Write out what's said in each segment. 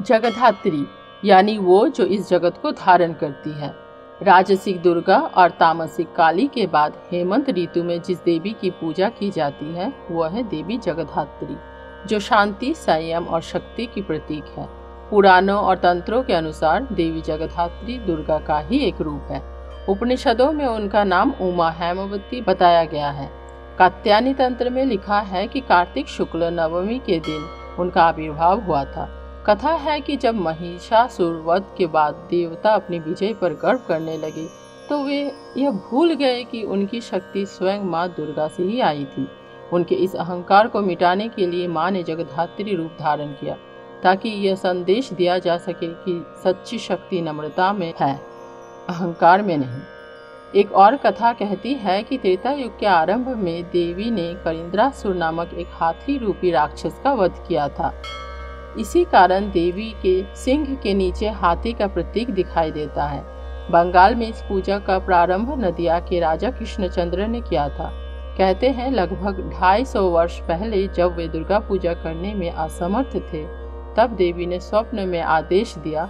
जगद्धात्री यानी वो जो इस जगत को धारण करती है। राजसिक दुर्गा और तामसिक काली के बाद हेमंत ऋतु में जिस देवी की पूजा की जाती है वह है देवी जगद्धात्री, जो शांति, संयम और शक्ति की प्रतीक है। पुराणों और तंत्रों के अनुसार देवी जगद्धात्री दुर्गा का ही एक रूप है। उपनिषदों में उनका नाम उमा हेमवती बताया गया है। कात्यायनी तंत्र में लिखा है कि कार्तिक शुक्ल नवमी के दिन उनका आविर्भाव हुआ था। कथा है कि जब महिषासुर वध के बाद देवता अपनी विजय पर गर्व करने लगे तो वे यह भूल गए कि उनकी शक्ति स्वयं माँ दुर्गा से ही आई थी। उनके इस अहंकार को मिटाने के लिए माँ ने जगद्धात्री रूप धारण किया, ताकि यह संदेश दिया जा सके कि सच्ची शक्ति नम्रता में है, अहंकार में नहीं। एक और कथा कहती है कि त्रेता युग के आरंभ में देवी ने करिंद्रासुर नामक एक हाथी रूपी राक्षस का वध किया था। इसी कारण देवी के सिंह के नीचे हाथी का प्रतीक दिखाई देता है। बंगाल में इस पूजा का प्रारंभ नदिया के राजा कृष्णचंद्र ने किया था। कहते हैं लगभग 250 वर्ष पहले जब वे दुर्गा पूजा करने में असमर्थ थे, तब देवी ने स्वप्न में आदेश दिया,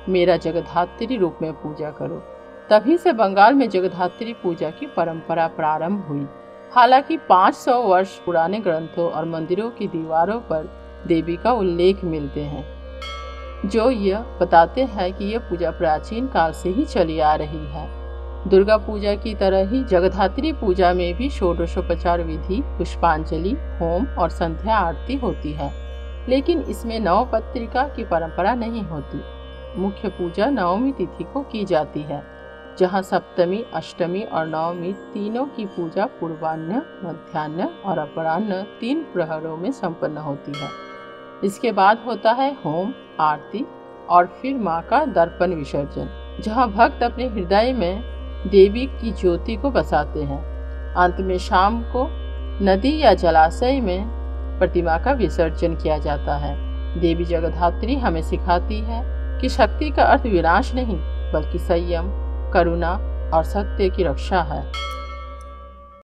मेरा जगद्धात्री रूप में पूजा करो। तभी से बंगाल में जगद्धात्री पूजा की परंपरा प्रारंभ हुई। हालांकि 500 वर्ष पुराने ग्रंथों और मंदिरों की दीवारों पर देवी का उल्लेख मिलते हैं, जो यह बताते हैं कि यह पूजा प्राचीन काल से ही चली आ रही है। दुर्गा पूजा की तरह ही जगद्धात्री पूजा में भी षोडशोपचार विधि, पुष्पांजलि, होम और संध्या आरती होती है, लेकिन इसमें नवपत्रिका की परंपरा नहीं होती। मुख्य पूजा नवमी तिथि को की जाती है, जहां सप्तमी, अष्टमी और नवमी तीनों की पूजा पूर्वाह्न, मध्याह्न और अपराह्न 3 प्रहरों में संपन्न होती है। इसके बाद होता है होम, आरती और फिर मां का दर्पण विसर्जन, जहां भक्त अपने हृदय में देवी की ज्योति को बसाते हैं। अंत में शाम को नदी या जलाशय में प्रतिमा का विसर्जन किया जाता है। देवी जगद्धात्री हमें सिखाती है कि शक्ति का अर्थ विनाश नहीं, बल्कि संयम, करुणा और सत्य की रक्षा है।